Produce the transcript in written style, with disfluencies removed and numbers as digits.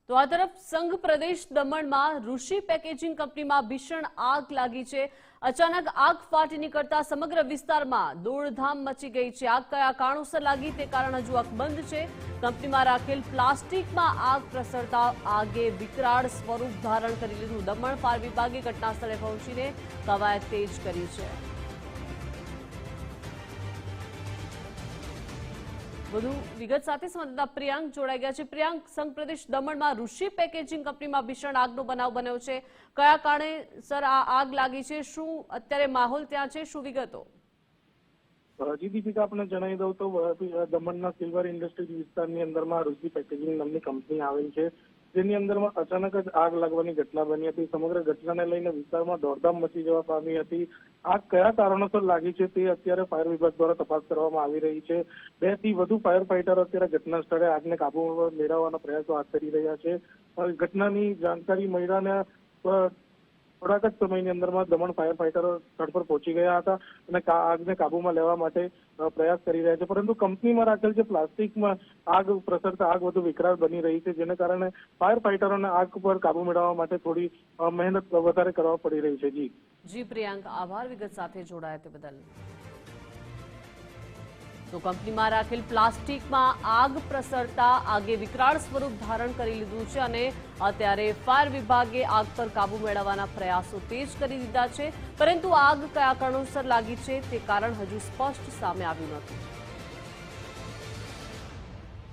તો આ તરફ સંઘ પ્રદેશ દમણમાં ઋષિ પેકેજિંગ કંપનીમાં ભીષણ આગ લાગી છે। અચાનક આગ ફાટી નીકળતા સમગ્ર વિસ્તારમાં દોડધામ મચી ગઈ છે। આગ કયા કારણોસર લાગી તે કારણ હજુ અકબંધ છે। કંપનીમાં રાખેલ પ્લાસ્ટિકમાં આગ પ્રસરતા આગે વિકરાળ સ્વરૂપ ધારણ કરી લીધું। દમણ ફાયર વિભાગે ઘટનાસ્થળે પહોંચીને કવાયત તેજ કરી છે। વધુ વિગત સાથે સંવાદદાતા પ્રિયાંક જોડાઈ ગયા છે। પ્રિયાંક, સંઘ પ્રદેશ દમણમાં ઋષિ પેકેજિંગ કંપનીમાં ભીષણ આગનો બનાવ બન્યો છે। કયા કારણેસર આ આગ લાગી છે? શું અત્યારે માહોલ ત્યાં છે? શું વિગતો? જી દીપિકા, આપને જણાવી દઉં તો દમણના સિલ્વર ઇન્ડસ્ટ્રીઝ વિસ્તારની અંદરમાં ઋષિ પેકેજિંગ નામની કંપની આવેલ છે, જેની અંદરમાં અચાનક જ આગ લાગવાની ઘટના બની હતી। સમગ્ર ઘટનાને લઈને વિસ્તારમાં દોડધામ મચી જવા પામી હતી। આગ કયા કારણોસર લાગી છે તે અત્યારે ફાયર વિભાગ દ્વારા તપાસ કરવામાં આવી રહી છે। 2 થી વધુ ફાયર ફાઈટરો અત્યારે ઘટના સ્થળે આગને કાબૂમાં મેળવવાના પ્રયાસો હાથ ધરી રહ્યા છે। ઘટનાની જાણકારી મળ્યાને થોડાક જ સમયની અંદરમાં દમણ ફાયર ફાઈટરો સ્થળ પર પહોંચી ગયા હતા અને આગને કાબૂમાં લેવા માટે પ્રયાસ કરી રહ્યા છે। પરંતુ કંપનીમાં રાખેલ જે પ્લાસ્ટિકમાં આગ પ્રસરતા આગ વધુ વિકરાળ બની રહી છે, જેને કારણે ફાયર ફાઈટરોને આગ પર કાબુ મેળવવા માટે થોડી મહેનત વધારે કરવા પડી રહી છે। જી પ્રિયાંક, આભાર વિગત સાથે જોડાયા તે બદલ। તો કંપનીમાં રાખેલ પ્લાસ્ટિકમાં આગ પ્રસરતા આગે વિકરાળ સ્વરૂપ ધારણ કરી લીધું છે અને અત્યારે ફાયર વિભાગે આગ પર કાબુ મેળવવાના પ્રયાસો તેજ કરી દીધા છે, પરંતુ આગ કયા કારણોસર લાગી છે તે કારણ હજુ સ્પષ્ટ સામે આવ્યું નથી।